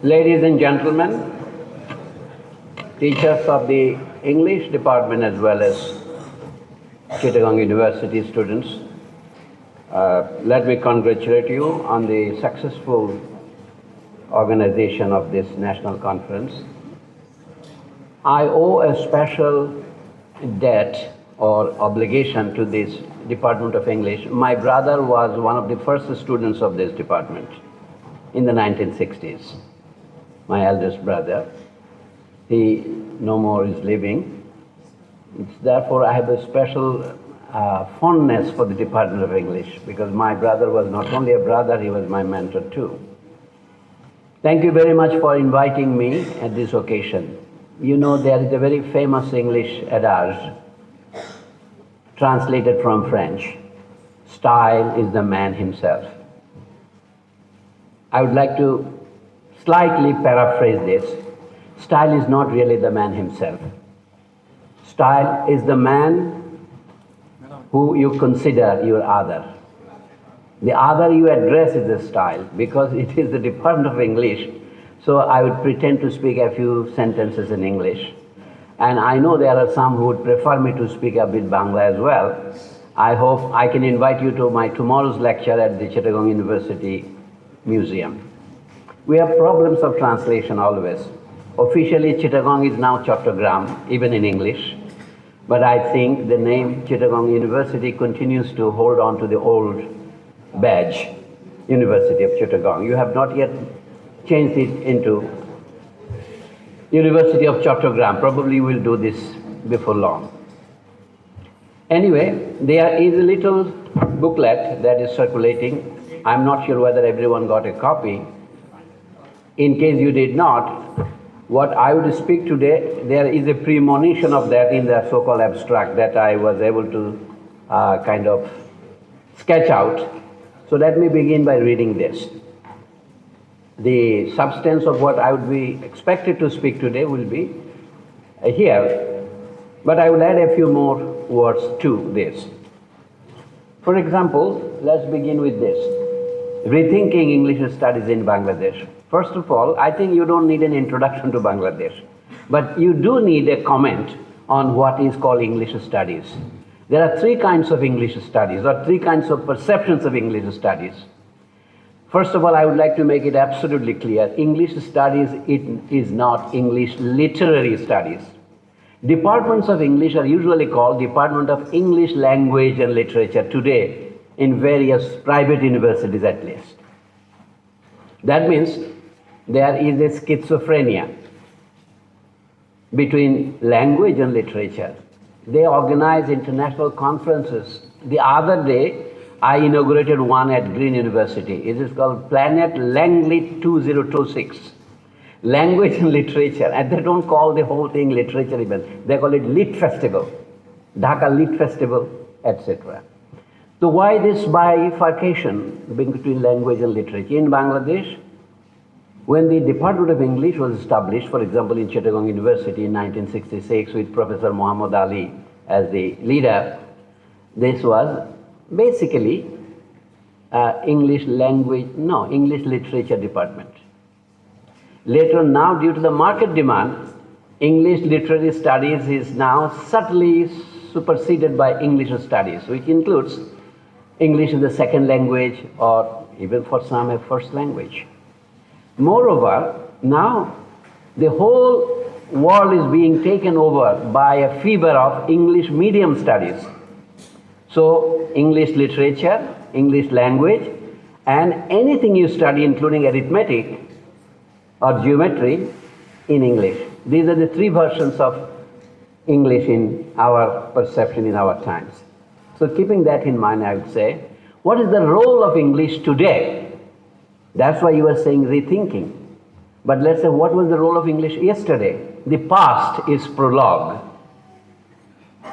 Ladies and gentlemen, teachers of the English department as well as Chittagong University students, let me congratulate you on the successful organization of this national conference. I owe a special debt or obligation to this Department of English. My brother was one of the first students of this department in the 1960s. My eldest brother. He no more is living. Therefore, I have a special fondness for the Department of English because my brother was not only a brother, he was my mentor too. Thank you very much for inviting me at this occasion. You know, there is a very famous English adage translated from French. Style is the man himself. I would like to slightly paraphrase this. Style is not really the man himself. Style is the man who you consider your other. The other you address is the style because it is the Department of English. So I would pretend to speak a few sentences in English. And I know there are some who would prefer me to speak a bit Bangla as well. I hope I can invite you to my tomorrow's lecture at the Chittagong University Museum. We have problems of translation always. Officially, Chittagong is now Chittagong, even in English. But I think the name Chittagong University continues to hold on to the old badge, University of Chittagong. You have not yet changed it into University of Chittagong. Probably we'll do this before long. Anyway, there is a little booklet that is circulating. I'm not sure whether everyone got a copy. In case you did not, what I would speak today, there is a premonition of that in the so-called abstract that I was able to kind of sketch out. So let me begin by reading this. The substance of what I would be expected to speak today will be here, but I will add a few more words to this. For example, let's begin with this. Rethinking English Studies in Bangladesh. First of all, I think you don't need an introduction to Bangladesh, but you do need a comment on what is called English studies. There are three kinds of English studies, or three kinds of perceptions of English studies. First of all, I would like to make it absolutely clear, English studies is not English literary studies. Departments of English are usually called Department of English Language and Literature today in various private universities at least. That means there is a schizophrenia between language and literature. They organize international conferences. The other day, I inaugurated one at Green University. It is called Planet Langley 2026. Language and literature. And they don't call the whole thing literature even. They call it Lit Festival, Dhaka Lit Festival, etc. So why this bifurcation between language and literature? In Bangladesh, when the Department of English was established, for example, in Chittagong University in 1966 with Professor Muhammad Ali as the leader, this was basically English literature department. Later now, due to the market demand, English literary studies is now subtly superseded by English studies, which includes English as a second language or even for some a first language. Moreover, now the whole world is being taken over by a fever of English medium studies. So English literature, English language, and anything you study including arithmetic or geometry in English. These are the three versions of English in our perception in our times. So keeping that in mind, I would say, what is the role of English today? That's why you were saying rethinking. But let's say, what was the role of English yesterday? The past is prologue.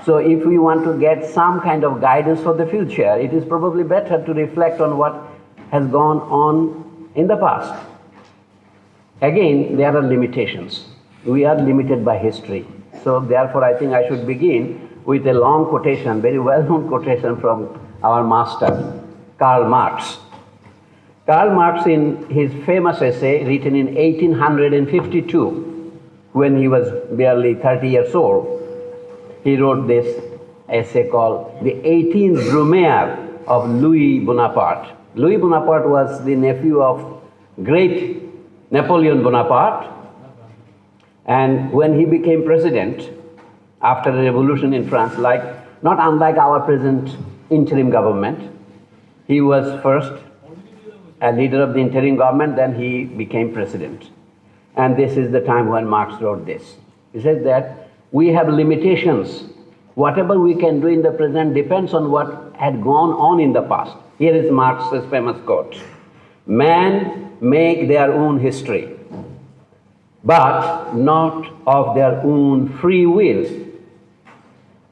So if we want to get some kind of guidance for the future, it is probably better to reflect on what has gone on in the past. Again, there are limitations. We are limited by history. So therefore, I think I should begin with a long quotation, very well-known quotation from our master, Karl Marx. Karl Marx, in his famous essay written in 1852, when he was barely 30 years old, he wrote this essay called The 18th Brumaire of Louis Bonaparte. Louis Bonaparte was the nephew of great Napoleon Bonaparte, and when he became president after the revolution in France, not unlike our present interim government, he was first a leader of the interim government, then he became president. And this is the time when Marx wrote this. He says that we have limitations. Whatever we can do in the present depends on what had gone on in the past. Here is Marx's famous quote: "Men make their own history, but not of their own free will,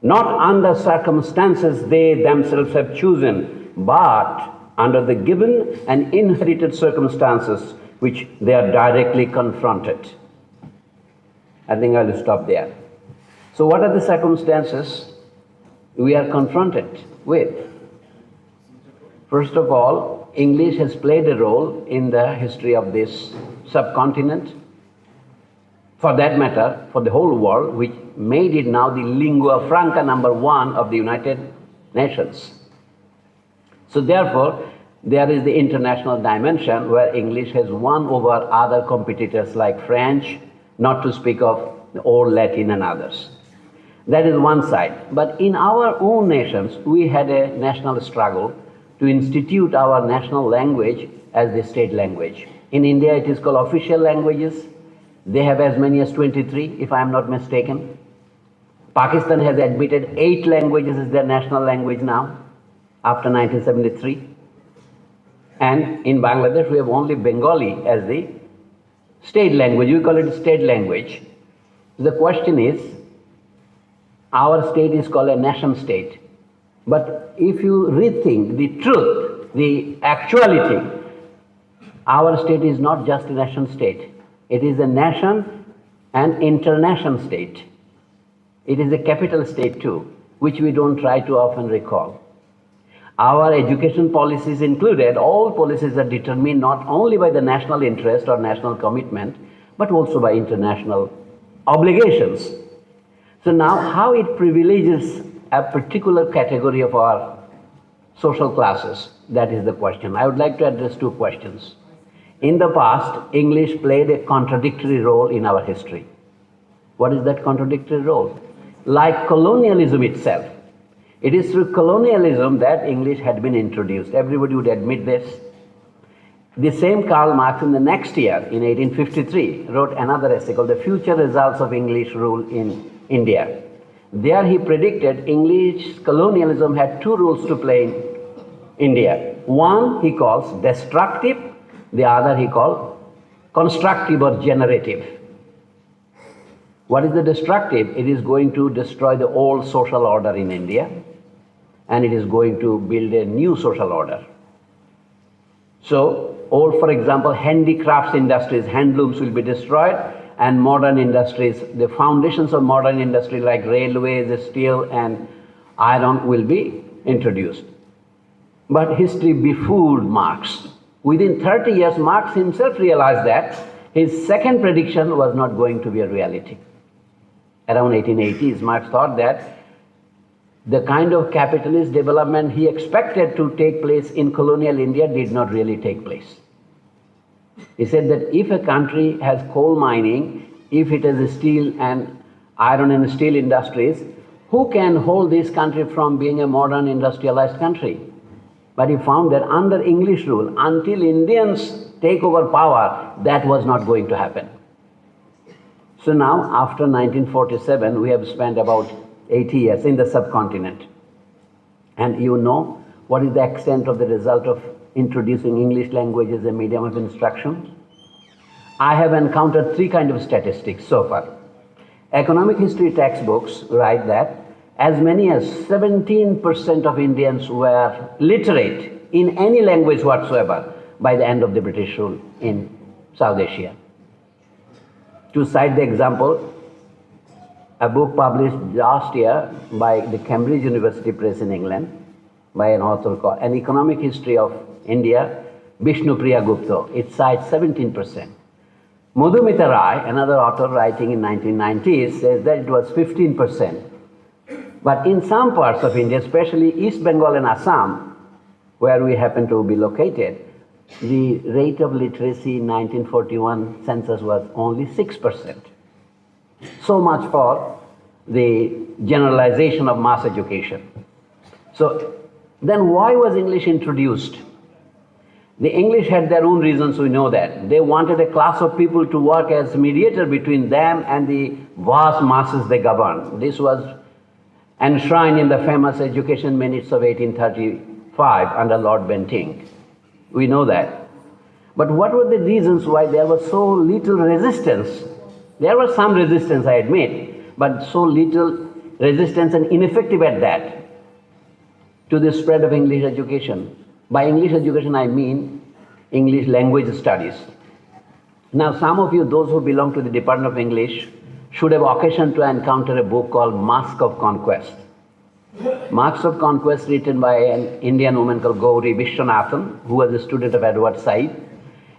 not under circumstances they themselves have chosen, but under the given and inherited circumstances which they are directly confronted." I think I will stop there. So what are the circumstances we are confronted with? First of all, English has played a role in the history of this subcontinent, for that matter, for the whole world, which made it now the lingua franca #1 of the United Nations. So therefore, there is the international dimension where English has won over other competitors like French, not to speak of the old Latin and others. That is one side. But in our own nations, we had a national struggle to institute our national language as the state language. In India, it is called official languages. They have as many as 23, if I am not mistaken. Pakistan has admitted 8 languages as their national language now, after 1973. And in Bangladesh, we have only Bengali as the state language. We call it state language. The question is, our state is called a nation state. But if you rethink the truth, the actuality, our state is not just a nation state. It is a nation and international state. It is a capital state too, which we don't try to often recall. Our education policies included, all policies are determined not only by the national interest or national commitment, but also by international obligations. So now how it privileges a particular category of our social classes, that is the question. I would like to address 2 questions. In the past, English played a contradictory role in our history. What is that contradictory role? Like colonialism itself. It is through colonialism that English had been introduced. Everybody would admit this. The same Karl Marx in the next year, in 1853, wrote another essay called The Future Results of English Rule in India. There he predicted English colonialism had 2 roles to play in India. One he calls destructive, the other he calls constructive or generative. What is the destructive? It is going to destroy the old social order in India, and it is going to build a new social order. So, for example, handicrafts industries, handlooms will be destroyed, and modern industries, the foundations of modern industry like railways, steel and iron will be introduced. But history befooled Marx. Within 30 years, Marx himself realized that his second prediction was not going to be a reality. Around 1880s, Marx thought that the kind of capitalist development he expected to take place in colonial India did not really take place. He said that if a country has coal mining, if it has steel and iron and steel industries, who can hold this country from being a modern industrialized country? But he found that under English rule, until Indians take over power, that was not going to happen. So now, after 1947, we have spent about 80 years in the subcontinent. And you know what is the extent of the result of introducing English language as a medium of instruction? I have encountered 3 kinds of statistics so far. Economic history textbooks write that as many as 17% of Indians were literate in any language whatsoever by the end of the British rule in South Asia. To cite the example, a book published last year by the Cambridge University Press in England by an author called An Economic History of India Vishnupriya Gupta, it cites 17%. Madhumita Rai, another author writing in 1990s, says that it was 15%. But in some parts of India, especially East Bengal and Assam, where we happen to be located, the rate of literacy in 1941 census was only 6%. So much for the generalization of mass education. So then why was English introduced? The English had their own reasons, we know that. They wanted a class of people to work as mediator between them and the vast masses they governed. This was enshrined in the famous Education Minutes of 1835 under Lord Bentinck. We know that. But what were the reasons why there was so little resistance? There was some resistance, I admit, but so little resistance and ineffective at that to the spread of English education. By English education, I mean English language studies. Now, some of you, those who belong to the Department of English, should have occasion to encounter a book called Masks of Conquest. Masks of Conquest, written by an Indian woman called Gauri Vishwanathan, who was a student of Edward Said.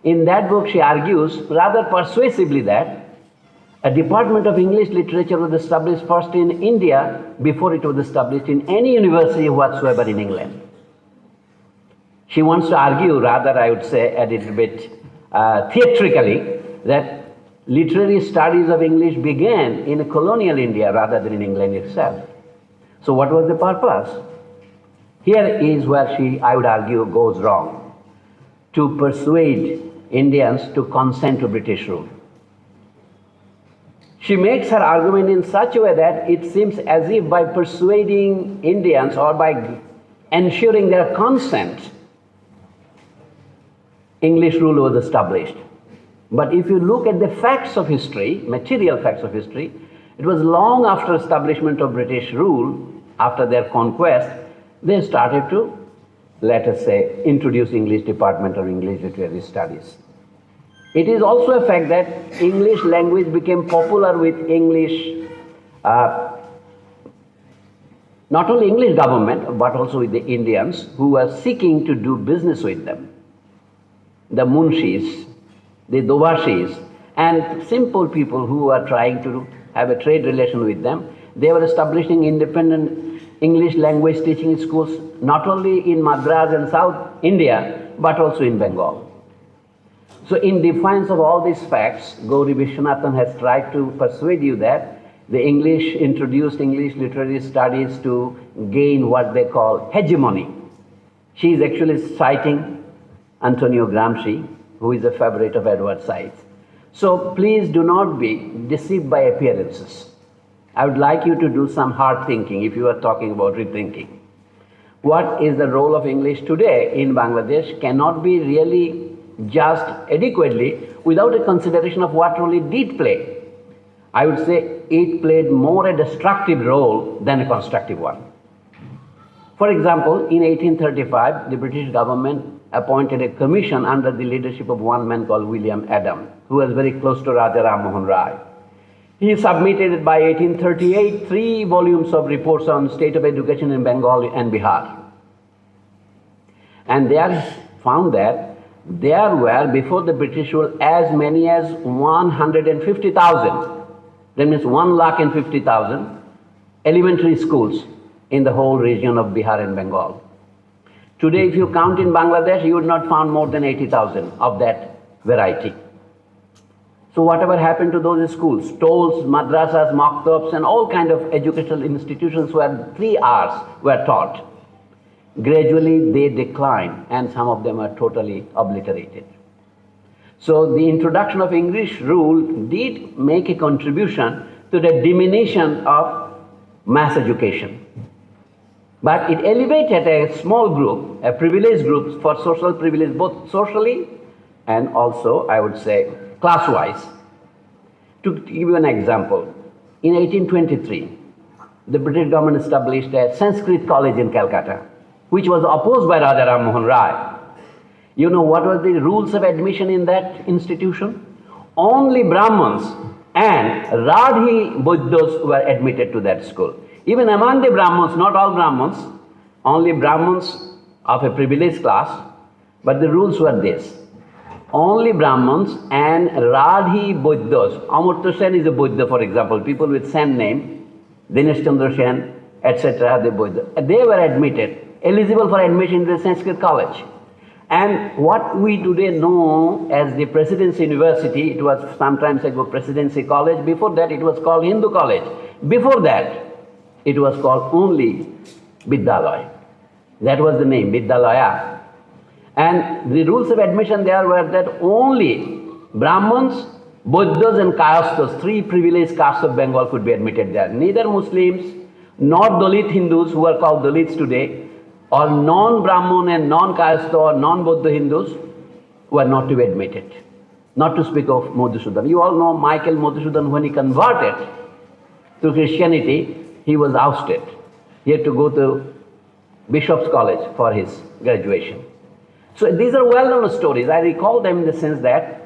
In that book, she argues rather persuasively that a Department of English Literature was established first in India before it was established in any university whatsoever in England. She wants to argue, rather I would say a little bit theatrically, that literary studies of English began in colonial India rather than in England itself. So what was the purpose? Here is where she, I would argue, goes wrong. To persuade Indians to consent to British rule. She makes her argument in such a way that it seems as if by persuading Indians or by ensuring their consent, English rule was established. But if you look at the facts of history, material facts of history, it was long after establishment of British rule, after their conquest, they started to, let us say, introduce English department or English literary studies. It is also a fact that English language became popular with English, not only English government, but also with the Indians who were seeking to do business with them. The Munshis, the Dovashis, and simple people who were trying to have a trade relation with them, they were establishing independent English language teaching schools, not only in Madras and South India, but also in Bengal. So in defiance of all these facts, Gauri Vishwanathan has tried to persuade you that the English introduced English literary studies to gain what they call hegemony. She is actually citing Antonio Gramsci, who is a favorite of Edward Said. So please do not be deceived by appearances. I would like you to do some hard thinking if you are talking about rethinking. What is the role of English today in Bangladesh cannot be really judged adequately without a consideration of what role it did play. I would say it played more a destructive role than a constructive one. For example, in 1835, the British government appointed a commission under the leadership of one man called William Adam, who was very close to Raja Ram Mohan Rai. He submitted by 1838 3 volumes of reports on state of education in Bengal and Bihar. And they are found that there were, before the British rule, as many as 150,000, that means 150,000 elementary schools in the whole region of Bihar and Bengal. Today, if you count in Bangladesh, you would not find more than 80,000 of that variety. So whatever happened to those schools, tolls, madrasas, maktabs, and all kind of educational institutions where 3 hours were taught, gradually they declined and some of them are totally obliterated. So the introduction of English rule did make a contribution to the diminution of mass education. But it elevated a small group, a privileged group for social privilege, both socially and also, I would say, class-wise. To give you an example, in 1823, the British government established a Sanskrit college in Calcutta, which was opposed by Raja Ram Mohan Rai. You know what were the rules of admission in that institution? Only Brahmins and Radhi Buddhas were admitted to that school. Even among the Brahmins, not all Brahmins, only Brahmins of a privileged class But the rules were this. Only Brahmins and Radhi Buddhas. Amartya Sen is a Buddha, for example. People with Sen name, Dinesh Chandra Sen, etc. The Buddha. They were admitted, eligible for admission to the Sanskrit college. And what we today know as the Presidency University, it was sometimes ago Presidency College. Before that, it was called Hindu College. Before that, it was called only Vidyalaya. That was the name, Vidyalaya. And the rules of admission there were that only Brahmins, Buddhas and Kayasthas, three privileged castes of Bengal could be admitted there. Neither Muslims nor Dalit Hindus, who are called Dalits today, or non-Brahmin and non-Kayastha or non-Buddha Hindus were not to be admitted. Not to speak of Madhusudan. You all know Michael Madhusudan, when he converted to Christianity, he was ousted. He had to go to Bishop's College for his graduation. So these are well-known stories. I recall them in the sense that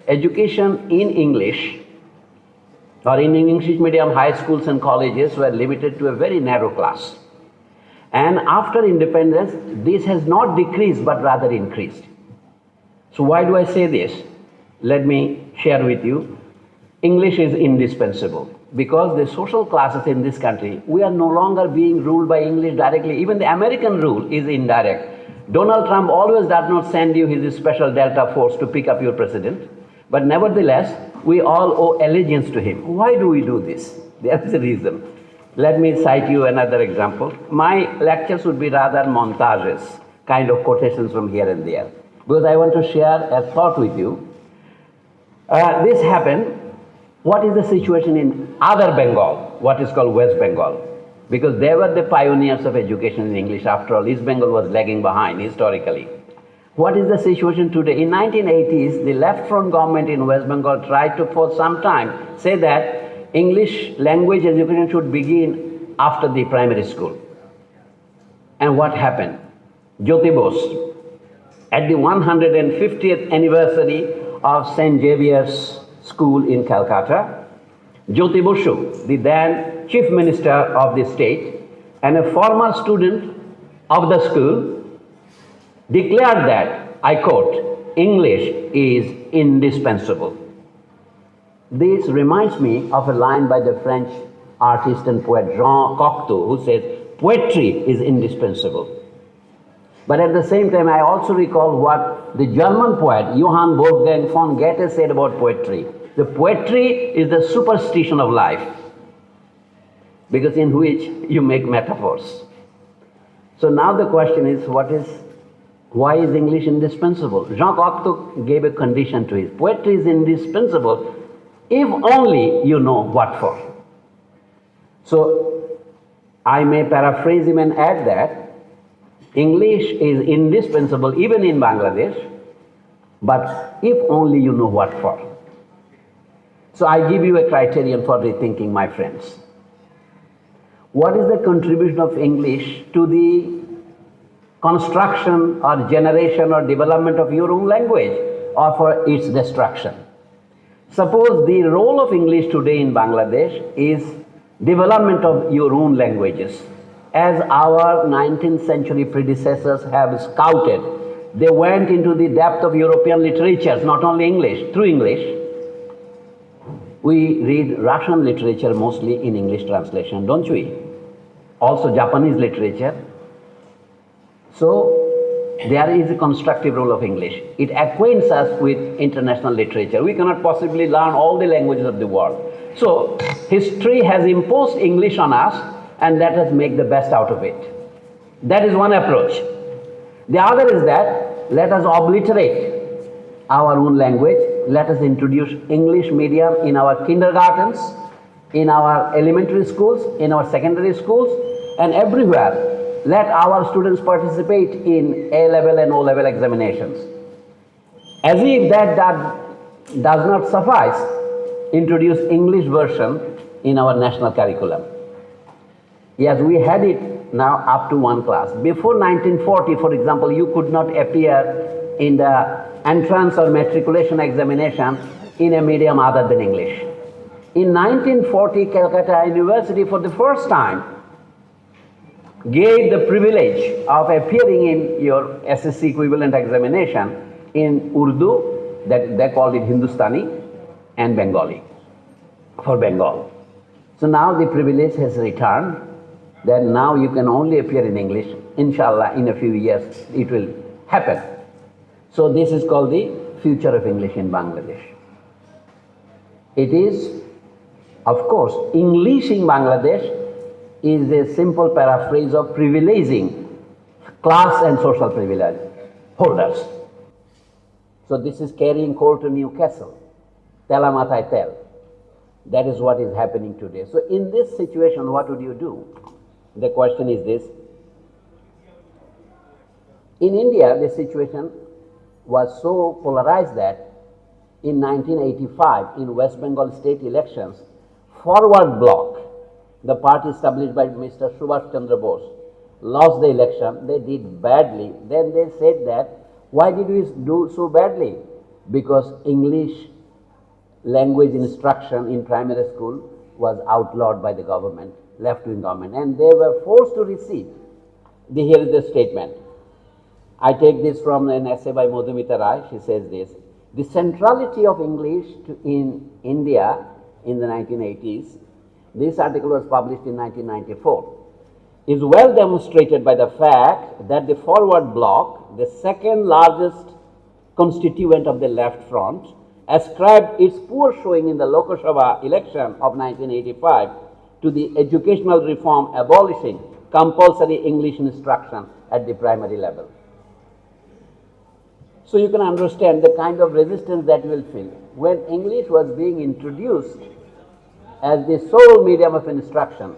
education in English or in English medium high schools and colleges were limited to a very narrow class. And after independence, this has not decreased but rather increased. So why do I say this? Let me share with you. English is indispensable because the social classes in this country, we are no longer being ruled by English directly. Even the American rule is indirect. Donald Trump always does not send you his special Delta Force to pick up your president. But nevertheless, we all owe allegiance to him. Why do we do this? There's a reason. Let me cite you another example. My lectures would be rather montages, kind of quotations from here and there. Because I want to share a thought with you. This happened. What is the situation in other Bengal, what is called West Bengal? Because they were the pioneers of education in English. After all, East Bengal was lagging behind historically. What is the situation today? In 1980s, the left front government in West Bengal tried to, for some time, say that English language education should begin after the primary school. And what happened? Jyoti Bose, at the 150th anniversary of St. Xavier's School in Calcutta, Jyoti Basu, the then Chief Minister of the state and a former student of the school, declared that, I quote, English is indispensable. This reminds me of a line by the French artist and poet Jean Cocteau, who says, poetry is indispensable. But at the same time, I also recall what the German poet Johann Wolfgang von Goethe said about poetry. The poetry is the superstition of life, because in which you make metaphors. So now the question is, why is English indispensable? Jean Cocteau gave a condition to it. Poetry is indispensable if only you know what for. So I may paraphrase him and add that English is indispensable even in Bangladesh, but if only you know what for. So I give you a criterion for rethinking, my friends. What is the contribution of English to the construction or generation or development of your own language, or for its destruction? Suppose the role of English today in Bangladesh is development of your own languages. As our 19th century predecessors have scouted, they went into the depth of European literatures, not only English, through English. We read Russian literature mostly in English translation, don't we? Also Japanese literature. So there is a constructive role of English. It acquaints us with international literature. We cannot possibly learn all the languages of the world. So history has imposed English on us, and let us make the best out of it. That is one approach. The other is that let us obliterate our own language. Let us introduce English medium in our kindergartens, in our elementary schools, in our secondary schools, and everywhere. Let our students participate in A-level and O-level examinations. As if that does not suffice, introduce English version in our national curriculum. Yes, we had it now up to one class. Before 1940, for example, you could not appear in the entrance or matriculation examination in a medium other than English. In 1940, Calcutta University, for the first time, gave the privilege of appearing in your SSC equivalent examination in Urdu, that they called it Hindustani, and Bengali, for Bengal. So now the privilege has returned, that now you can only appear in English. Inshallah, in a few years it will happen. So this is called the future of English in Bangladesh. It is, of course, English in Bangladesh is a simple paraphrase of privileging class and social privilege holders. So this is carrying coal to Newcastle, tela matai tel. That is what is happening today. So in this situation, what would you do? The question is this. In India, the situation was so polarized that in 1985, in West Bengal state elections, Forward Bloc, the party established by Mr. Subhash Chandra Bose, lost the election. They did badly. Then they said that, why did we do so badly? Because English language instruction in primary school was outlawed by the government, left-wing government, and they were forced to receive. Here is the statement. I take this from an essay by Madhumita Rai. She says this: the centrality of English in India in the 1980s, this article was published in 1994, is well demonstrated by the fact that the Forward Bloc, the second largest constituent of the left front, ascribed its poor showing in the Lok Sabha election of 1985 to the educational reform abolishing compulsory English instruction at the primary level. So you can understand the kind of resistance that you will feel. When English was being introduced as the sole medium of instruction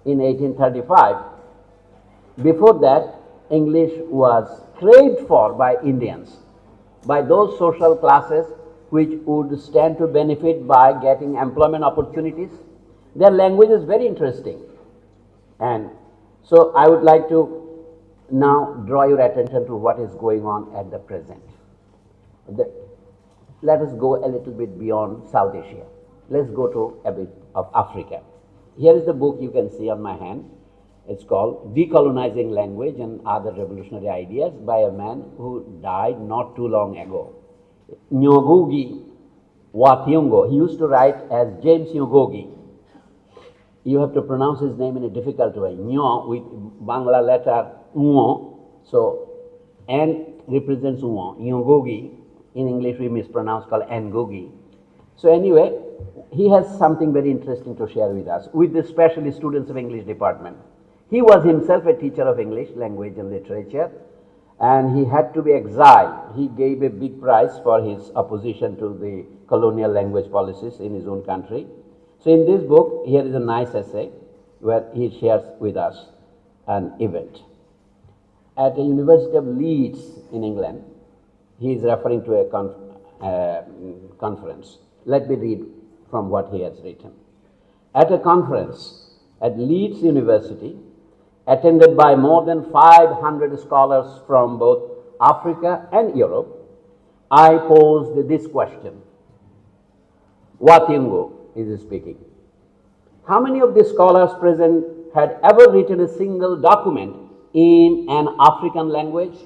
in 1835, before that, English was craved for by Indians, by those social classes which would stand to benefit by getting employment opportunities. Their language is very interesting. And so I would like to now draw your attention to what is going on at the present. Let us go a little bit beyond South Asia. Let's go to a bit of Africa. Here is the book you can see on my hand. It's called Decolonizing Language and Other Revolutionary Ideas by a man who died not too long ago. Ngugi wa Thiong'o. He used to write as James Ngugi. You have to pronounce his name in a difficult way. Nyo with Bangla letter Uo. So N represents Uo. Ngugi. In English we mispronounce called Ngugi. So anyway, he has something very interesting to share with us, with the specially students of English department. He was himself a teacher of English language and literature, and he had to be exiled. He gave a big price for his opposition to the colonial language policies in his own country. So in this book, here is a nice essay where he shares with us an event. At the University of Leeds in England, he is referring to a conference. Let me read from what he has written. At a conference at Leeds University, attended by more than 500 scholars from both Africa and Europe, I posed this question. Watingo is speaking. How many of the scholars present had ever written a single document in an African language?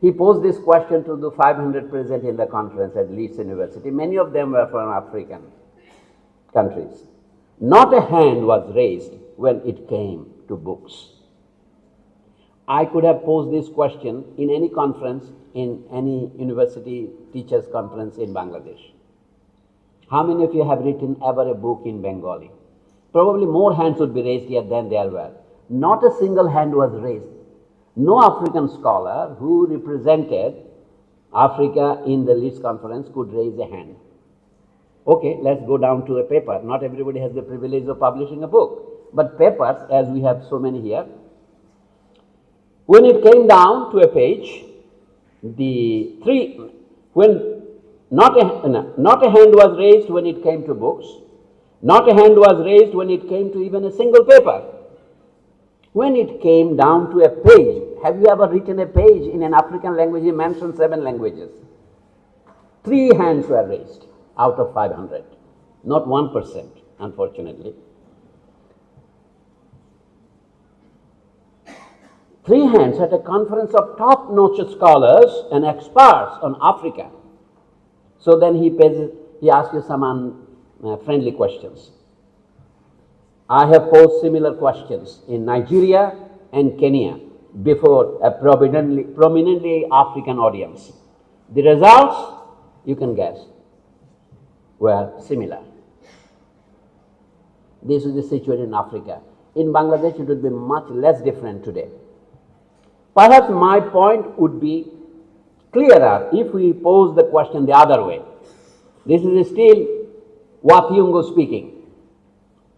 He posed this question to the 500 present in the conference at Leeds University. Many of them were from African countries. Not a hand was raised when it came to books. I could have posed this question in any conference, in any university teachers' conference in Bangladesh. How many of you have written ever a book in Bengali? Probably more hands would be raised here than there were. Not a single hand was raised. No African scholar who represented Africa in the Leeds conference could raise a hand. Okay, let's go down to a paper. Not everybody has the privilege of publishing a book, but papers, as we have so many here, when it came down to a page, not a hand was raised when it came to books, not a hand was raised when it came to even a single paper. When it came down to a page, have you ever written a page in an African language? He mentioned 7 languages. 3 hands were raised out of 500, not 1%, unfortunately. Three hands at a conference of top-notch scholars and experts on Africa. So then he asks you some friendly questions. I have posed similar questions in Nigeria and Kenya before a prominently African audience. The results, you can guess, were similar. This is the situation in Africa. In Bangladesh, it would be much less different today. Perhaps my point would be clearer if we pose the question the other way. This is still Wathiungo speaking.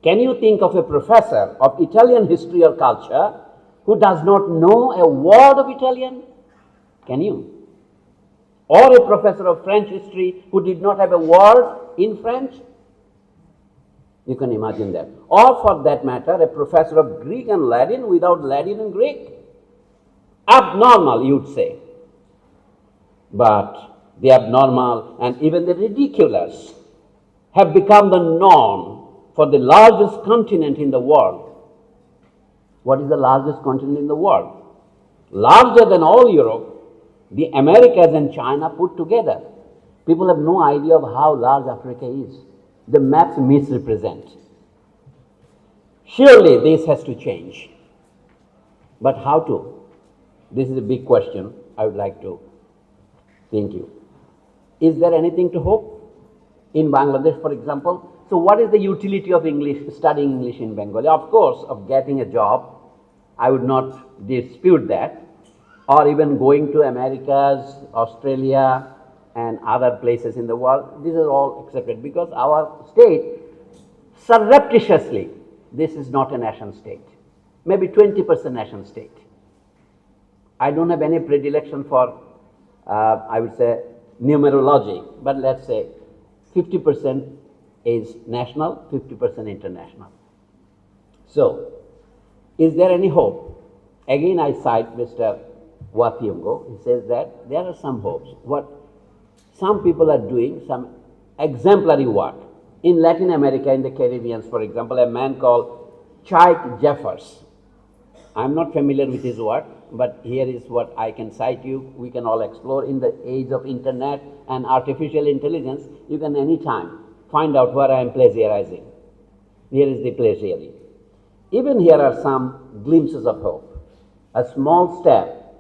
Can you think of a professor of Italian history or culture who does not know a word of Italian? Can you? Or a professor of French history who did not have a word in French? You can imagine that. Or for that matter, a professor of Greek and Latin without Latin and Greek? Abnormal, you'd say. But the abnormal and even the ridiculous have become the norm for the largest continent in the world. What is the largest continent in the world? Larger than all Europe, the Americas and China put together. People have no idea of how large Africa is. The maps misrepresent. Surely this has to change. But how to? This is a big question I would like to think you. Is there anything to hope? In Bangladesh, for example, so what is the utility of English, studying English in Bengali? Of course, of getting a job, I would not dispute that, or even going to Americas, Australia, and other places in the world. These are all accepted because our state, surreptitiously, this is not a nation state, maybe 20% nation state. I don't have any predilection for, I would say, numerology, but let's say 50% is national, 50% international. So, is there any hope? Again, I cite Mr. Wathiungo. He says that there are some hopes. What some people are doing, some exemplary work. In Latin America, in the Caribbean, for example, a man called Chittagong Jeffers. I'm not familiar with his work, but here is what I can cite you. We can all explore. In the age of internet and artificial intelligence, you can anytime find out where I am plagiarizing. Here is the plagiarism. Even here are some glimpses of hope. A small step,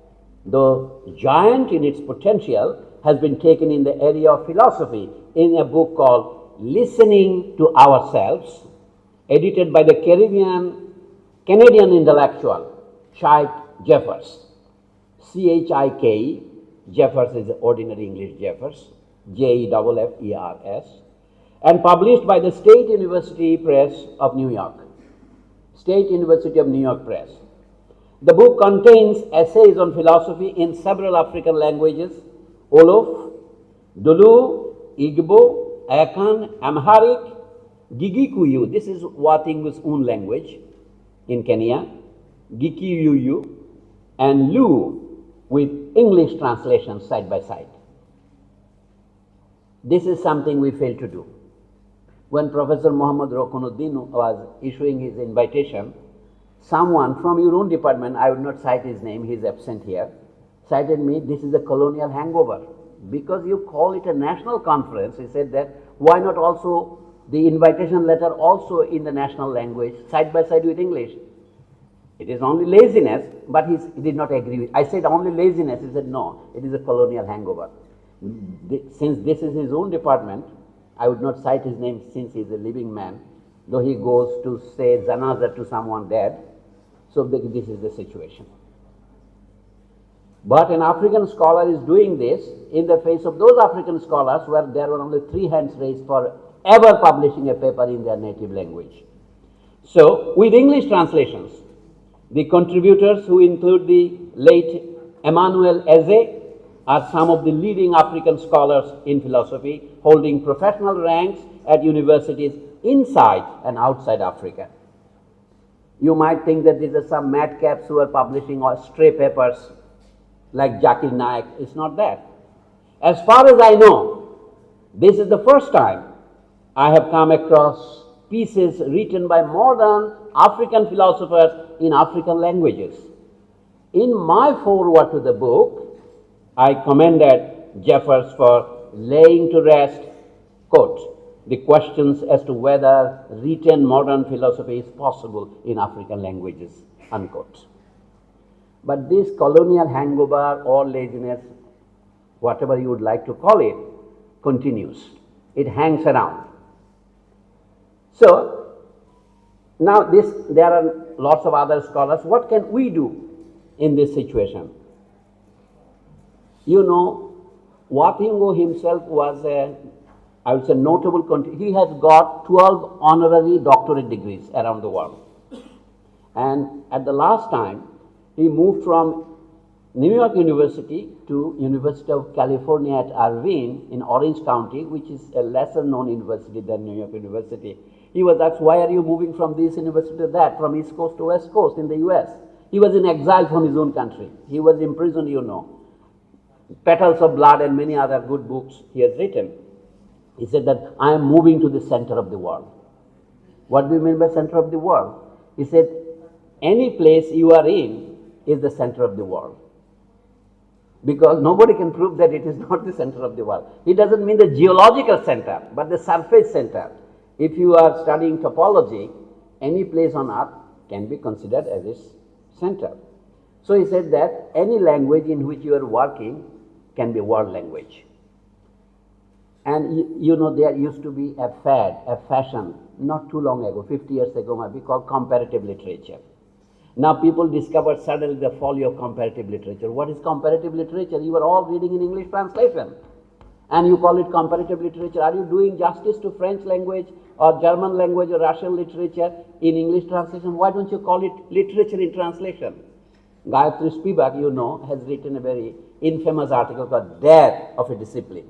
though giant in its potential, has been taken in the area of philosophy in a book called Listening to Ourselves, edited by the Canadian intellectual Chittagong Jeffers. C-H-I-K, Jeffers is ordinary English Jeffers, J-E-F-F-E-R-S, and published by the State University Press of New York. State University of New York Press. The book contains essays on philosophy in several African languages: Wolof, Dulu, Igbo, Akan, Amharic, Gigikuyu, this is Wathiungo's own language in Kenya, Gikiyuyu, and Lu, with English translations side by side. This is something we fail to do. When Professor Muhammad Rokunuddin was issuing his invitation, someone from your own department, I would not cite his name, he is absent here, cited me, this is a colonial hangover. Because you call it a national conference, he said that, why not also the invitation letter also in the national language, side by side with English? It is only laziness, but he did not agree with. I said only laziness, he said no, it is a colonial hangover. Since this is his own department, I would not cite his name since he is a living man, though he goes to say janaza to someone dead. So this is the situation. But an African scholar is doing this in the face of those African scholars where there were only 3 hands raised for ever publishing a paper in their native language. So, with English translations, the contributors, who include the late Emmanuel Eze, are some of the leading African scholars in philosophy, holding professional ranks at universities inside and outside Africa. You might think that these are some madcaps who are publishing stray papers like Zakir Naik. It's not that. As far as I know, this is the first time I have come across pieces written by modern African philosophers in African languages. In my foreword to the book, I commended Jeffers for laying to rest, quote, the questions as to whether written modern philosophy is possible in African languages, unquote. But this colonial hangover or laziness, whatever you would like to call it, continues. It hangs around. So, now there are lots of other scholars. What can we do in this situation? You know, Wathingo himself was I would say, notable. He has got 12 honorary doctorate degrees around the world. And at the last time, he moved from New York University to University of California at Irvine in Orange County, which is a lesser known university than New York University. He was asked, why are you moving from this university to that, from East Coast to West Coast in the US? He was in exile from his own country. He was imprisoned, you know. Petals of Blood and many other good books he has written. He said that I am moving to the center of the world. What do you mean by center of the world? He said, any place you are in is the center of the world. Because nobody can prove that it is not the center of the world. It doesn't mean the geological center, but the surface center. If you are studying topology, any place on earth can be considered as its center. So he said that any language in which you are working can be world language. And you know, there used to be a fad, a fashion, not too long ago, 50 years ago, might be called comparative literature. Now people discovered suddenly the folly of comparative literature. What is comparative literature? You are all reading in English translation, and you call it comparative literature. Are you doing justice to French language or German language or Russian literature in English translation? Why don't you call it literature in translation? Gayatri Spivak, you know, has written a very infamous article called Death of a Discipline,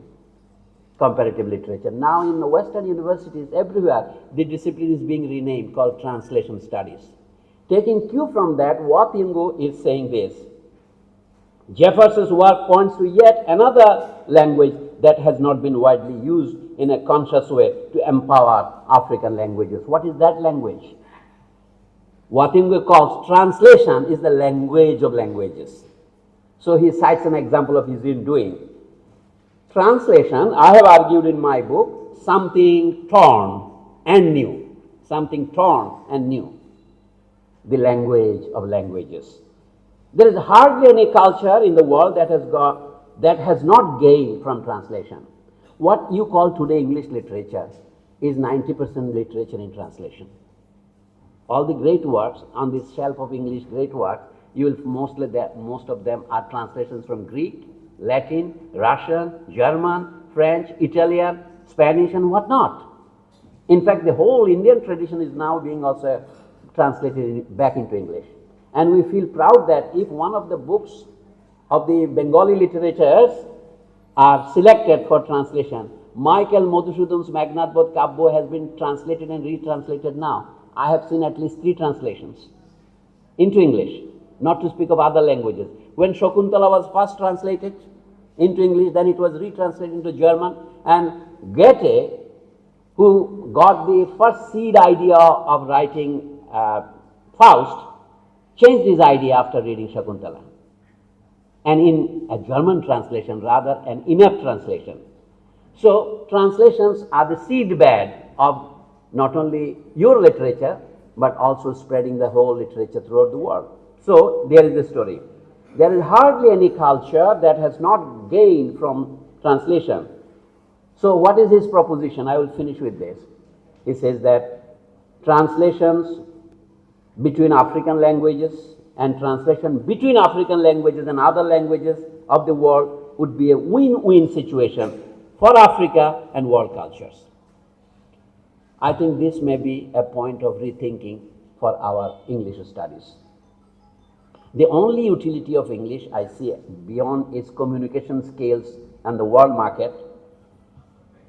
comparative literature. Now in the Western universities everywhere, the discipline is being renamed, called translation studies. Taking cue from that, Wathingo is saying this. Jefferson's work points to yet another language that has not been widely used in a conscious way to empower African languages. What is that language? Wathingo calls translation is the language of languages. So he cites an example of his own doing. Translation, I have argued in my book, something torn and new. Something torn and new. The language of languages. There is hardly any culture in the world that has not gained from translation. What you call today English literature is 90% literature in translation. All the great works on this shelf of English great works, you will most of them are translations from Greek, Latin, Russian, German, French, Italian, Spanish, and whatnot. In fact, the whole Indian tradition is now being also translated back into English. And we feel proud that if one of the books of the Bengali literatures are selected for translation, Michael Madhusudan's Meghnadbodh Kabya has been translated and retranslated now. I have seen at least 3 translations into English, not to speak of other languages. When Shakuntala was first translated into English, then it was retranslated into German, and Goethe, who got the first seed idea of writing Faust, changed his idea after reading Shakuntala, and in a German translation, rather an inept translation. So translations are the seed bed of not only your literature, but also spreading the whole literature throughout the world. So there is the story. There is hardly any culture that has not gained from translation. So what is his proposition? I will finish with this. He says that translations between African languages and translation between African languages and other languages of the world would be a win-win situation for Africa and world cultures. I think this may be a point of rethinking for our English studies. The only utility of English I see beyond its communication skills and the world market,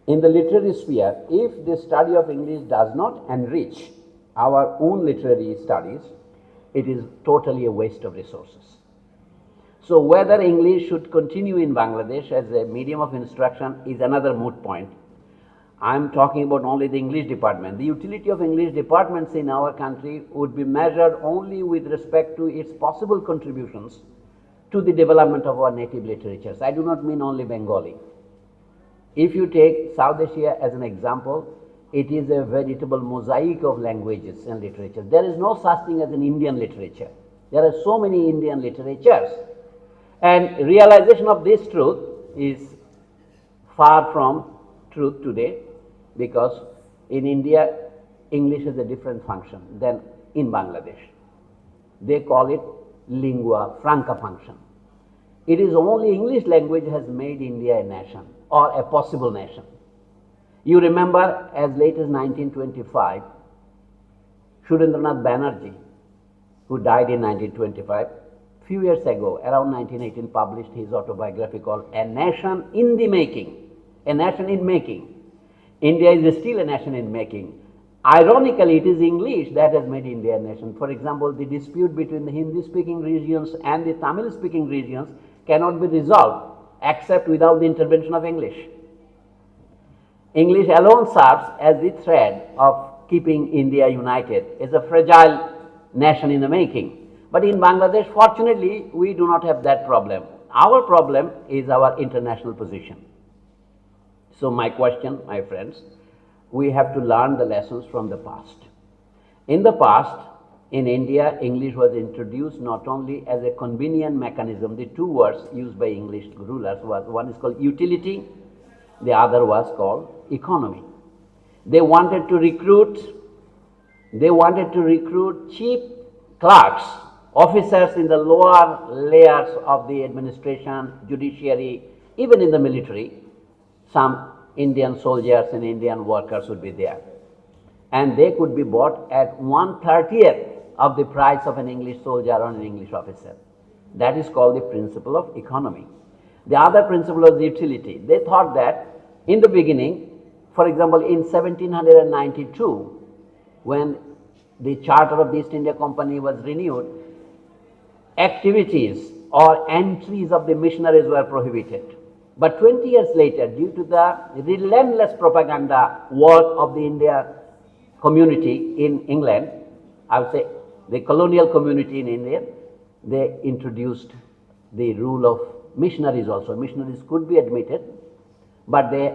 in the literary sphere, if the study of English does not enrich our own literary studies, it is totally a waste of resources. So whether English should continue in Bangladesh as a medium of instruction is another moot point. I'm talking about only the English department. The utility of English departments in our country would be measured only with respect to its possible contributions to the development of our native literatures. I do not mean only Bengali. If you take South Asia as an example, it is a veritable mosaic of languages and literatures. There is no such thing as an Indian literature. There are so many Indian literatures. And realization of this truth is far from truth today, because in India, English has a different function than in Bangladesh. They call it lingua franca function. It is only English language has made India a nation or a possible nation. You remember as late as 1925, Surendranath Banerjee, who died in 1925, few years ago, around 1918, published his autobiography called A Nation in the Making. A Nation in Making. India is still a nation in making. Ironically, it is English that has made India a nation. For example, the dispute between the Hindi-speaking regions and the Tamil-speaking regions cannot be resolved except without the intervention of English. English alone serves as the thread of keeping India united. It's a fragile nation in the making. But in Bangladesh, fortunately, we do not have that problem. Our problem is our international position. So my question, my friends, we have to learn the lessons from the past. In the past, in India, English was introduced not only as a convenient mechanism. The two words used by English rulers was, one is called utility, the other was called economy. They wanted to recruit cheap clerks, officers in the lower layers of the administration, judiciary, even in the military. Some Indian soldiers and Indian workers would be there. And they could be bought at 1/30th of the price of an English soldier or an English officer. That is called the principle of economy. The other principle was utility. They thought that in the beginning, for example, in 1792, when the Charter of the East India Company was renewed, activities or entries of the missionaries were prohibited. But 20 years later, due to the relentless propaganda work of the India community in England, I would say the colonial community in India, they introduced the rule of missionaries also. Missionaries could be admitted, but they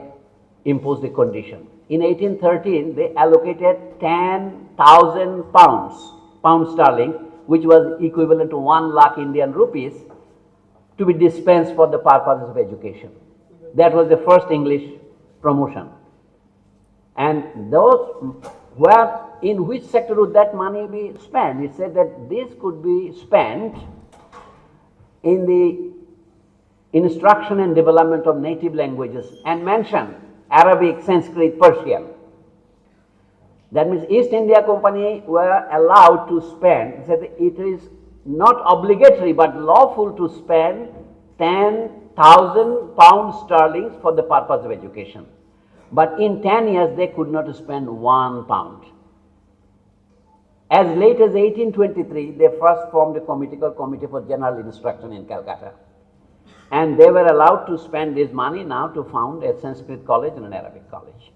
imposed a condition. In 1813, they allocated 10,000 pounds sterling, which was equivalent to 1 lakh Indian rupees, to be dispensed for the purposes of education. That was the first English promotion. And those where in which sector would that money be spent? It said that this could be spent in the instruction and development of native languages, and mentioned Arabic, Sanskrit, Persian. That means East India Company were allowed to spend, said it is not obligatory but lawful to spend 10,000 pounds sterling for the purpose of education. But in 10 years they could not spend 1 pound. As late as 1823, they first formed a committee called Committee for General Instruction in Calcutta. And they were allowed to spend this money now to found a Sanskrit college and an Arabic college,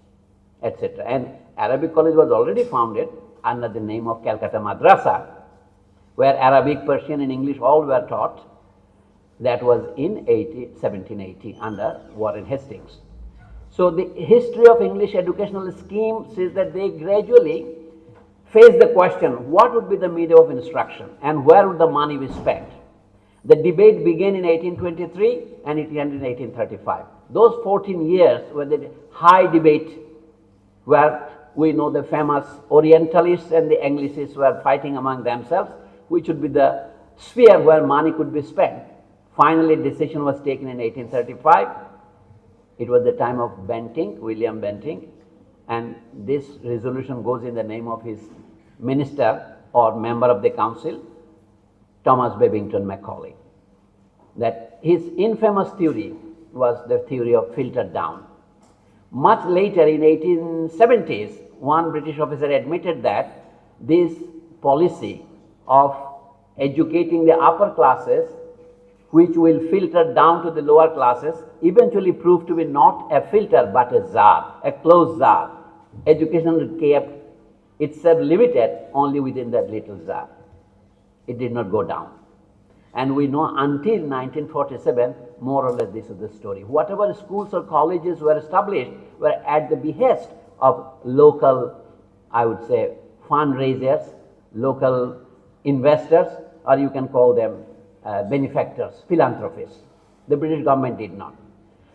etc. And Arabic college was already founded under the name of Calcutta Madrasa, where Arabic, Persian and English all were taught. That was in 1780 under Warren Hastings. So the history of English educational scheme says that they gradually faced the question, what would be the medium of instruction and where would the money be spent? The debate began in 1823 and it ended in 1835. Those 14 years were the high debate where we know the famous Orientalists and the Anglicists were fighting among themselves, which would be the sphere where money could be spent. Finally, a decision was taken in 1835. It was the time of Bentinck, William Bentinck, and this resolution goes in the name of his minister or member of the council, Thomas Babington Macaulay. That his infamous theory was the theory of filtered down. Much later, in 1870s, one British officer admitted that this policy of educating the upper classes which will filter down to the lower classes, eventually proved to be not a filter but a jar, a closed jar. Education kept itself limited only within that little jar. It did not go down. And we know until 1947, more or less this is the story. Whatever schools or colleges were established were at the behest of local, I would say, fundraisers, local investors, or you can call them benefactors, philanthropists. The British government did not.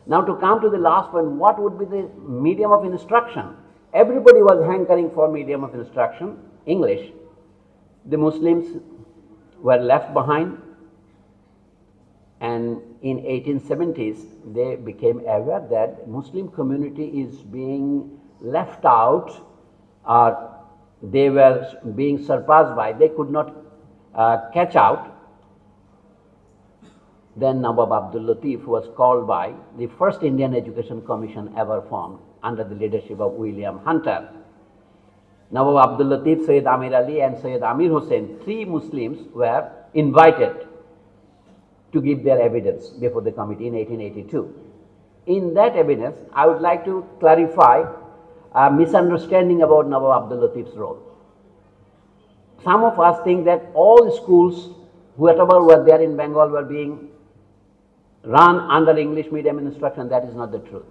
Now to come to the last point, what would be the medium of instruction? Everybody was hankering for medium of instruction, English. The Muslims were left behind, and in 1870s they became aware that Muslim community is being left out, or they were being surpassed by, they could not catch out. Then Nawab Abdul Latif was called by the first Indian Education Commission ever formed under the leadership of William Hunter. Nawab Abdul Latif, Sayyid Amir Ali and Sayyid Amir Hussain, three Muslims were invited to give their evidence before the committee in 1882. In that evidence, I would like to clarify a misunderstanding about Nawab Abdul Latif's role. Some of us think that all schools, whatever were there in Bengal, were being run under English medium instruction. That is not the truth.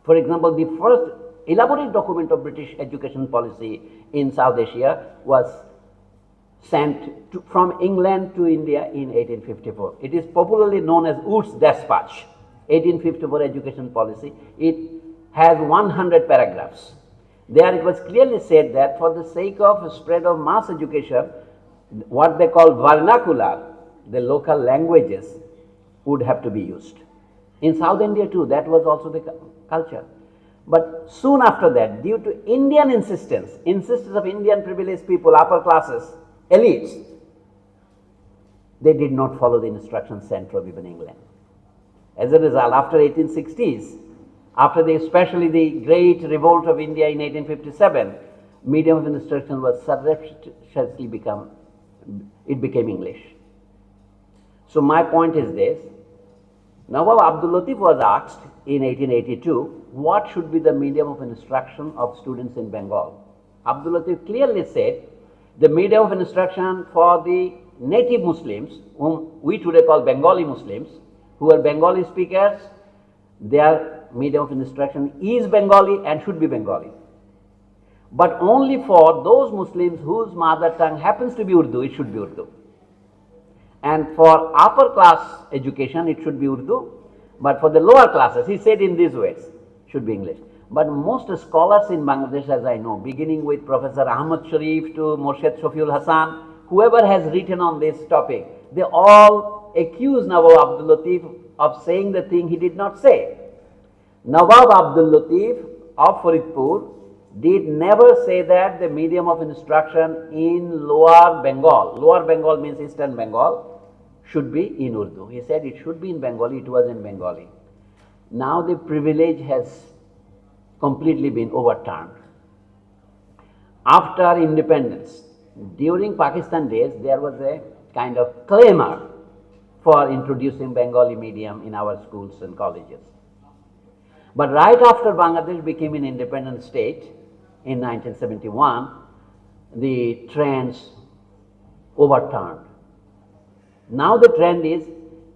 For example, the first elaborate document of British education policy in South Asia was sent from England to India in 1854. It is popularly known as Wood's Dispatch, 1854 education policy. It has 100 paragraphs. There it was clearly said that for the sake of spread of mass education, what they call vernacular, the local languages, would have to be used. In South India too, that was also the culture. But soon after that, due to Indian insistence of Indian privileged people, upper classes, elites, they did not follow the instructions sent from even England. As a result, after 1860s, after especially the great revolt of India in 1857, medium of instruction was surreptitiously became English. So my point is this: Nawab Abdul Latif was asked in 1882 what should be the medium of instruction of students in Bengal. Abdul Latif clearly said the medium of instruction for the native Muslims, whom we today call Bengali Muslims, who are Bengali speakers, their medium of instruction is Bengali and should be Bengali. But only for those Muslims whose mother tongue happens to be Urdu, it should be Urdu. And for upper class education, it should be Urdu. But for the lower classes, he said in these words, should be English. But most scholars in Bangladesh, as I know, beginning with Professor Ahmad Sharif to Morshed Shafiul Hassan, whoever has written on this topic, they all accuse Nawab Abdul Latif of saying the thing he did not say. Nawab Abdul Latif of Faridpur did never say that the medium of instruction in Lower Bengal means Eastern Bengal, should be in Urdu. He said it should be in Bengali, it was in Bengali. Now the privilege has completely been overturned. After independence, during Pakistan days, there was a kind of clamor for introducing Bengali medium in our schools and colleges. But right after Bangladesh became an independent state in 1971, the trends overturned. Now the trend is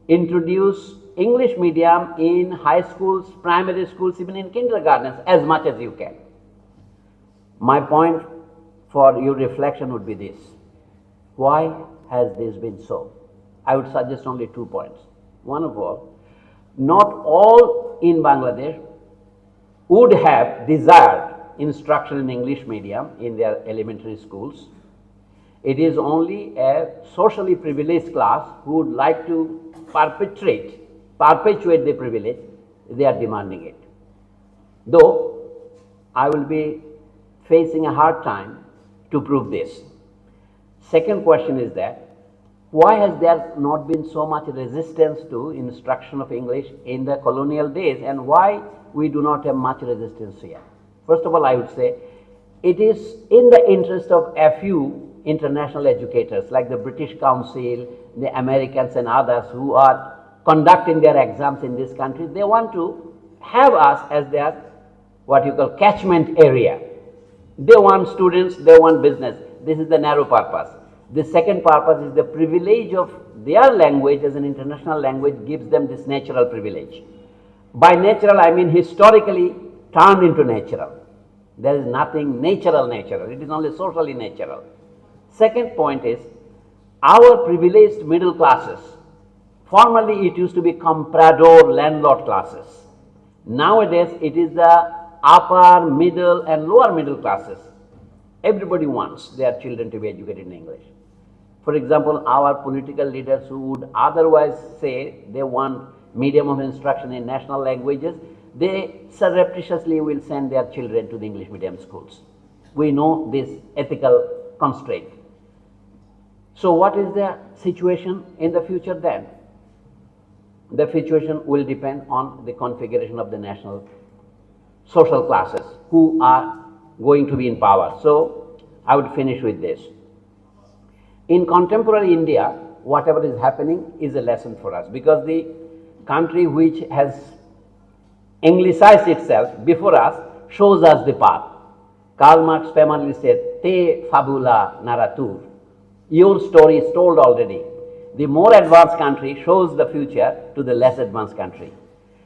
introduce English medium in high schools, primary schools, even in kindergartens as much as you can. My point for your reflection would be this: why has this been so? I would suggest only 2 points. One of all, not all in Bangladesh would have desired instruction in English medium in their elementary schools. It is only a socially privileged class who would like to perpetuate the privilege. They are demanding it. Though I will be facing a hard time to prove this. Second question is that why has there not been so much resistance to instruction of English in the colonial days, and why we do not have much resistance here? First of all, I would say it is in the interest of a few international educators like the British Council, the Americans and others who are conducting their exams in this country, they want to have us as their what you call catchment area. They want students, they want business. This is the narrow purpose. The second purpose is the privilege of their language as an international language gives them this natural privilege. By natural, I mean historically turned into natural. There is nothing natural, it is only socially natural. Second point is our privileged middle classes. Formerly it used to be comprador landlord classes. Nowadays it is the upper, middle and lower middle classes. Everybody wants their children to be educated in English. For example, our political leaders who would otherwise say they want medium of instruction in national languages, they surreptitiously will send their children to the English medium schools. We know this ethical constraint. So what is the situation in the future then? The situation will depend on the configuration of the national social classes who are going to be in power. So I would finish with this. In contemporary India, whatever is happening is a lesson for us, because the country which has Anglicized itself before us shows us the path. Karl Marx famously said, Te fabula narratur. Your story is told already. The more advanced country shows the future to the less advanced country.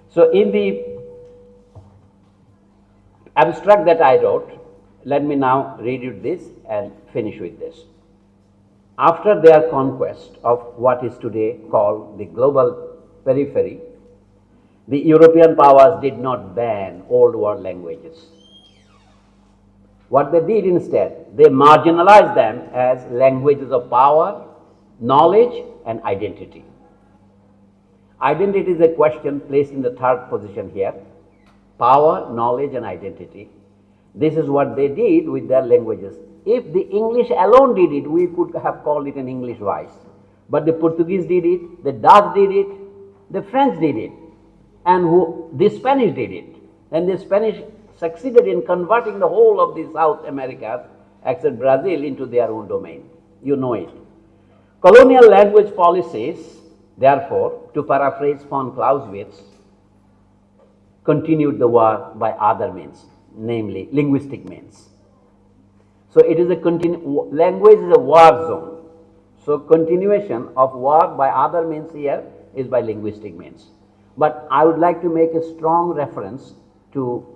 So in the abstract that I wrote, let me now read you this and finish with this. After their conquest of what is today called the global periphery, the European powers did not ban old world languages. What they did instead, they marginalized them as languages of power, knowledge and identity. Identity is a question placed in the third position here. Power, knowledge and identity. This is what they did with their languages. If the English alone did it, we could have called it an English vice. But the Portuguese did it, the Dutch did it, the French did it, and the Spanish did it. And the Spanish succeeded in converting the whole of the South America, except Brazil, into their own domain. You know it. Colonial language policies, therefore, to paraphrase von Clausewitz, continued the war by other means, namely linguistic means. So it is language is a war zone. So continuation of war by other means here is by linguistic means. But I would like to make a strong reference to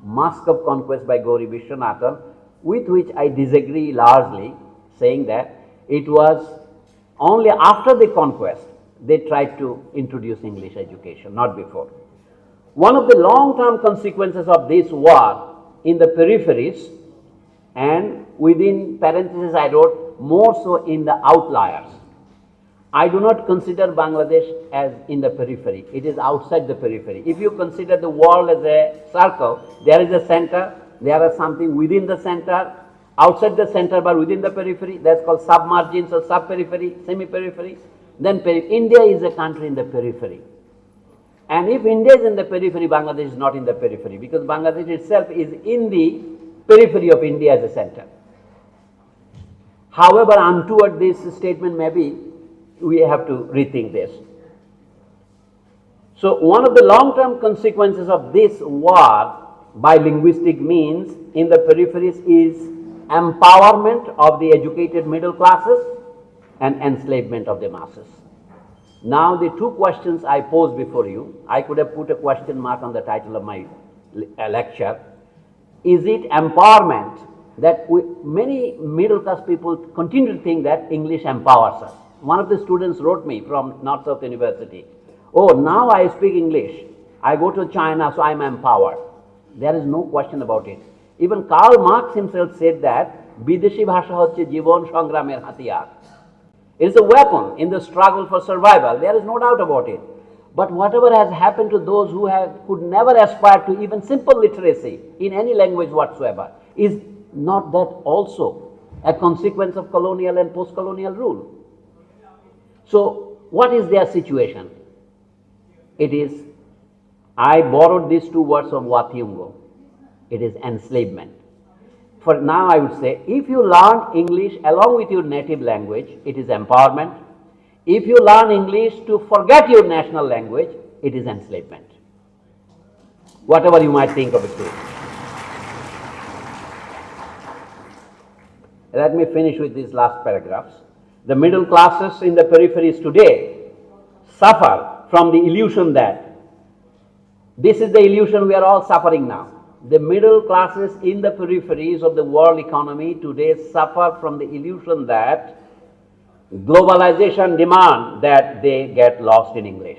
Mask of Conquest by Gauri Vishwanathan, with which I disagree largely, saying that it was only after the conquest they tried to introduce English education, not before. One of the long-term consequences of this war in the peripheries, and within parentheses I wrote, more so in the outliers. I do not consider Bangladesh as in the periphery. It is outside the periphery. If you consider the world as a circle, there is a center, there is something within the center, outside the center but within the periphery. That's called submargins or sub-periphery, semi-periphery. Then India is a country in the periphery. And if India is in the periphery, Bangladesh is not in the periphery, because Bangladesh itself is in the periphery of India as a center. However untoward this statement may be, we have to rethink this. So one of the long-term consequences of this war by linguistic means in the peripheries is empowerment of the educated middle classes and enslavement of the masses. Now the two questions I pose before you, I could have put a question mark on the title of my lecture. Is it empowerment that many middle class people continue to think that English empowers us? One of the students wrote me from North South University, oh, now I speak English, I go to China, so I am empowered. There is no question about it. Even Karl Marx himself said that Bideshi bhasha hocche jibon sangramer hatiyar. It is a weapon in the struggle for survival. There is no doubt about it. But whatever has happened to those who could never aspire to even simple literacy in any language whatsoever, is not that also a consequence of colonial and post-colonial rule? So what is their situation? It is, I borrowed these two words of Wathiungo. It is enslavement. For now I would say, if you learn English along with your native language, it is empowerment. If you learn English to forget your national language, it is enslavement. Whatever you might think of it too. Let me finish with these last paragraphs. The middle classes in the peripheries today suffer from the illusion that this is the illusion we are all suffering now. The middle classes in the peripheries of the world economy today suffer from the illusion that globalization demands that they get lost in English.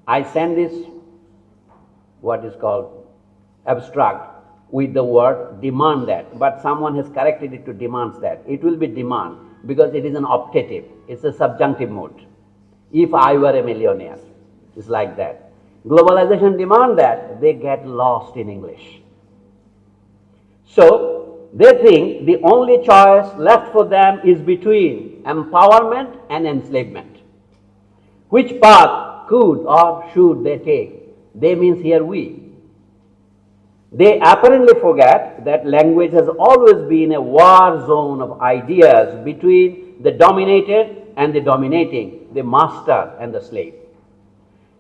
I send this, what is called abstract, with the word demand that, but someone has corrected it to demands that. It will be demand because it is an optative, it's a subjunctive mode. If I were a millionaire, it's like that. Globalization demands that they get lost in English. So they think the only choice left for them is between empowerment and enslavement. Which path could or should they take? They means here we. They apparently forget that language has always been a war zone of ideas between the dominated and the dominating, the master and the slave.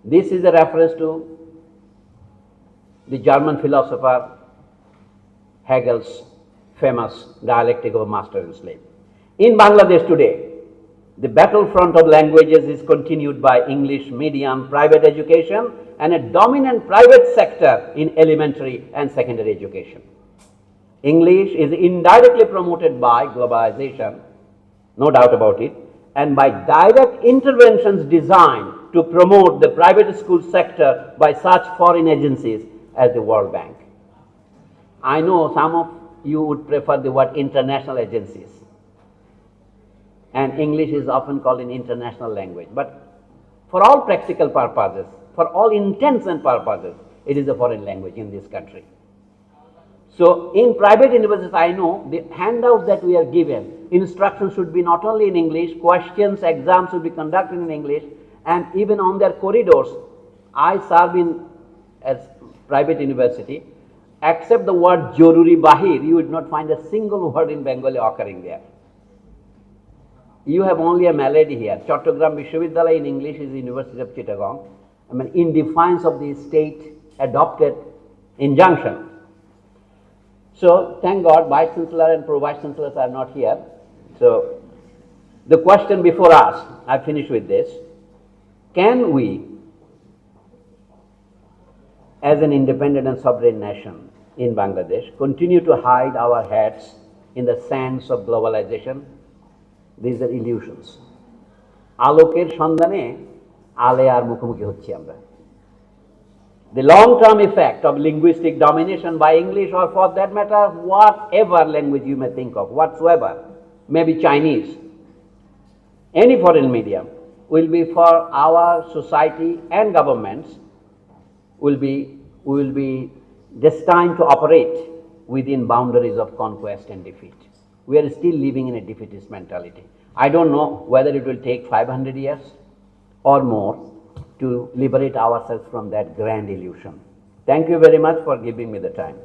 This is a reference to the German philosopher Hegel's famous dialectic of master and slave. In Bangladesh today, the battlefront of languages is continued by English medium private education and a dominant private sector in elementary and secondary education. English is indirectly promoted by globalization, no doubt about it, and by direct interventions designed to promote the private school sector by such foreign agencies as the World Bank. I know some of you would prefer the word international agencies, and English is often called an international language, but for all practical purposes, for all intents and purposes, it is a foreign language in this country. So in private universities, I know the handouts that we are given, instructions should be not only in English, questions, exams should be conducted in English, and even on their corridors. I serve in as private university, except the word Joruri Bahir, you would not find a single word in Bengali occurring there. You have only a melody here. Chittagong Vishwavidyalaya in English is the University of Chittagong. I mean, in defiance of the state adopted injunction. So, thank God, Vice Chancellor and Pro-Vice Chancellors are not here. So, the question before us, I finish with this. Can we, as an independent and sovereign nation in Bangladesh, continue to hide our heads in the sands of globalization? These are illusions. আলোকের সন্ধানে আলে আর মুখোমুখি হচ্ছি আমরা. The long-term effect of linguistic domination by English, or for that matter, whatever language you may think of, whatsoever, maybe Chinese, any foreign medium, will be for our society and governments will be destined to operate within boundaries of conquest and defeat. We are still living in a defeatist mentality. I don't know whether it will take 500 years or more to liberate ourselves from that grand illusion. Thank you very much for giving me the time.